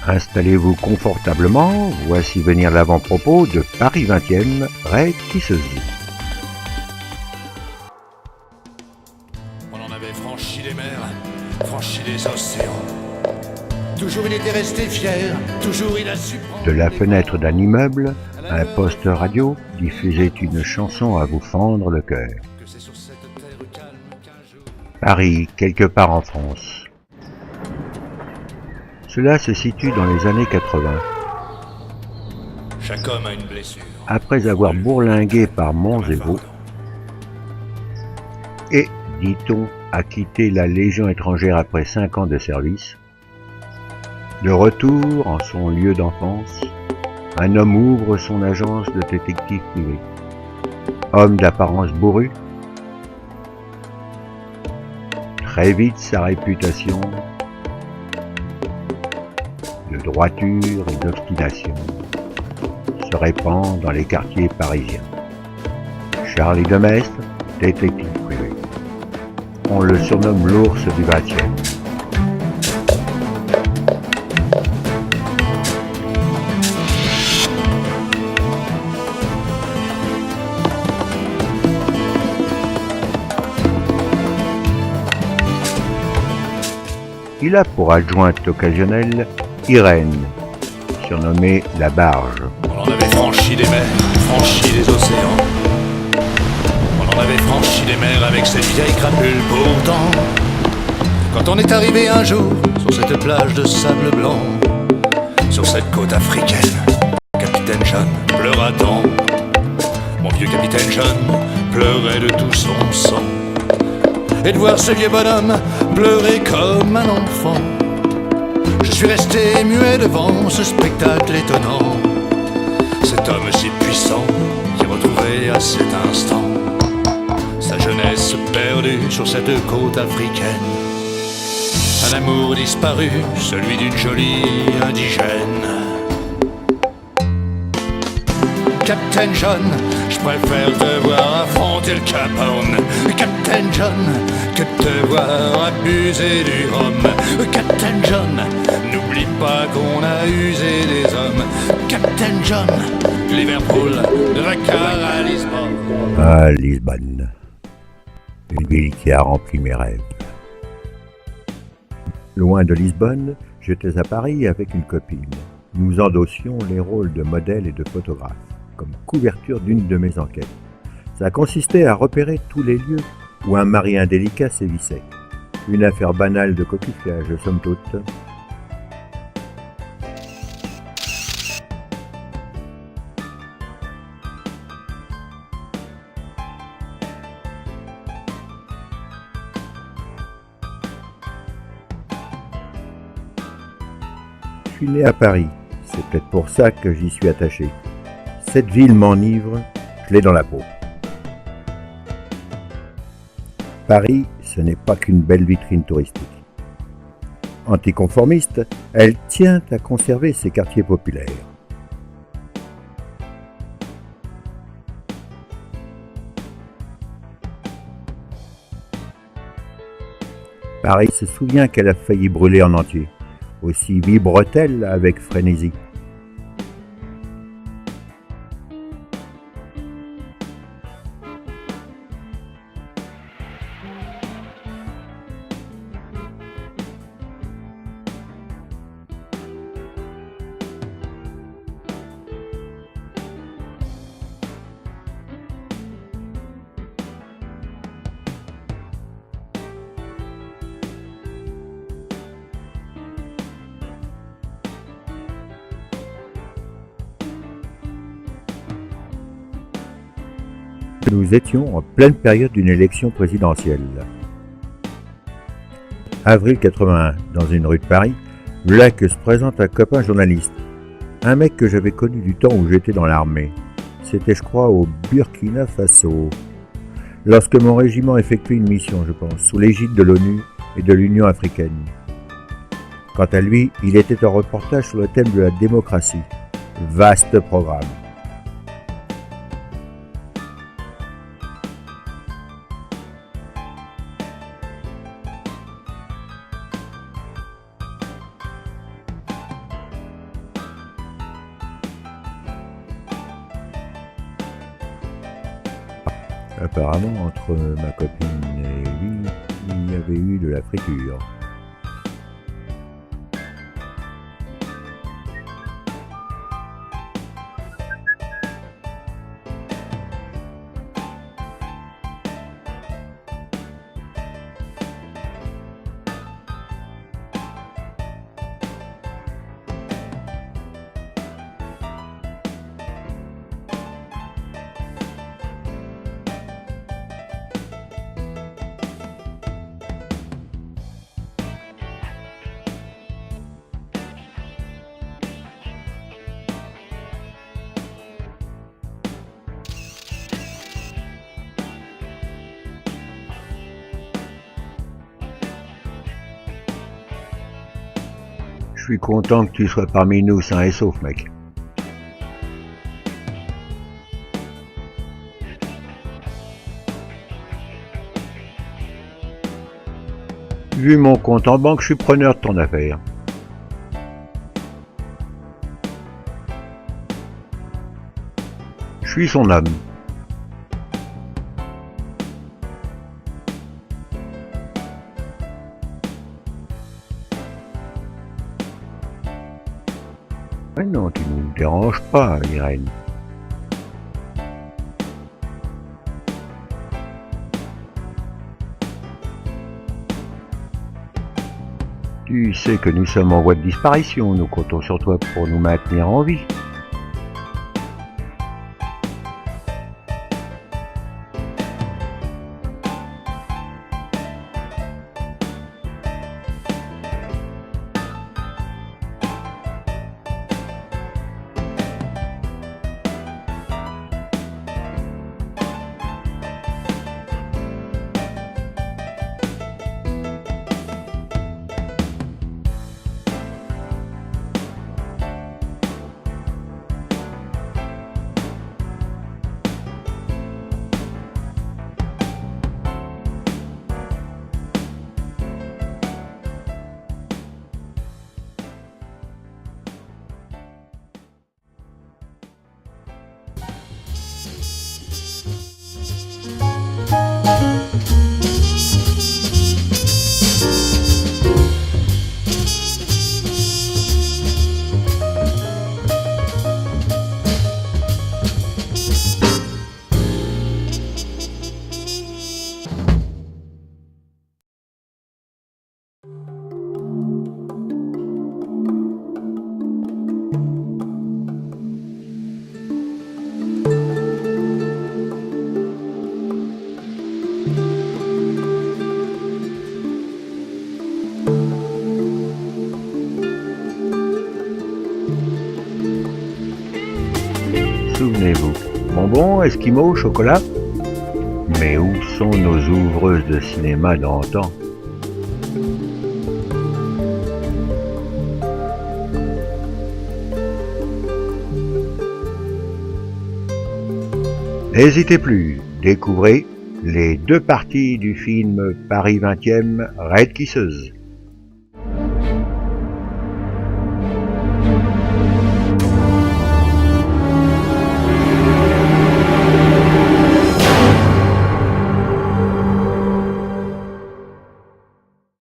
Installez-vous confortablement, voici venir l'avant-propos de Paris 20e, Ray Tissozy. On en avait franchi les mers, franchi les océans. Toujours il était resté fier, toujours il a su prendre... De la fenêtre d'un immeuble, un poste radio diffusait une chanson à vous fendre le cœur. Paris, quelque part en France. Cela se situe dans les années 80. Chaque homme a une blessure. Après avoir bourlingué par monts et vaux, et, dit-on, a quitté la Légion étrangère après 5 ans de service, de retour en son lieu d'enfance, un homme ouvre son agence de détective privé. Homme d'apparence bourrue, très vite sa réputation de droiture et d'obstination se répand dans les quartiers parisiens. Charlie Demestre, détective privé. On le surnomme l'ours du 20e. Il a pour adjointe occasionnelle Irène, surnommée la Barge. On en avait franchi les mers, franchi les océans. On en avait franchi les mers avec cette vieille crapule pourtant. Quand on est arrivé un jour sur cette plage de sable blanc, sur cette côte africaine, Capitaine John pleura tant. Mon vieux Capitaine John pleurait de tout son sang. Et de voir ce vieux bonhomme pleurer comme un enfant, je suis resté muet devant ce spectacle étonnant. Cet homme si puissant qui retrouvait à cet instant sa jeunesse perdue sur cette côte africaine. Un amour disparu, celui d'une jolie indigène. Captain John, je préfère te voir affronter le Capone. Captain John, que te voir abuser du rhum. Captain John, n'oublie pas qu'on a usé des hommes. Captain John, Liverpool, Dakar à Lisbonne. Ah, Lisbonne, une ville qui a rempli mes rêves. Loin de Lisbonne, j'étais à Paris avec une copine. Nous endossions les rôles de modèle et de photographe, comme couverture d'une de mes enquêtes. Ça consistait à repérer tous les lieux où un mari indélicat sévissait. Une affaire banale de coquillage, somme toute. Je suis né à Paris, c'est peut-être pour ça que j'y suis attaché. Cette ville m'enivre, je l'ai dans la peau. Paris, ce n'est pas qu'une belle vitrine touristique. Anticonformiste, elle tient à conserver ses quartiers populaires. Paris se souvient qu'elle a failli brûler en entier. Aussi vibre-t-elle avec frénésie. Nous étions en pleine période d'une élection présidentielle. Avril 81, dans une rue de Paris, là que se présente un copain journaliste. Un mec que j'avais connu du temps où j'étais dans l'armée. C'était, je crois, au Burkina Faso. Lorsque mon régiment effectuait une mission, je pense, sous l'égide de l'ONU et de l'Union africaine. Quant à lui, il était en reportage sur le thème de la démocratie. Vaste programme. Apparemment, entre ma copine et lui, il y avait eu de la friture. Je suis content que tu sois parmi nous sain et sauf, mec. Vu mon compte en banque, je suis preneur de ton affaire. Je suis son homme. Mais non, tu ne me déranges pas, Irène. Tu sais que nous sommes en voie de disparition, nous comptons sur toi pour nous maintenir en vie. Souvenez-vous, bonbons, esquimaux, chocolat? Mais où sont nos ouvreuses de cinéma d'antan? N'hésitez plus, découvrez les 2 parties du film Paris 20e, Raid Kisseuse.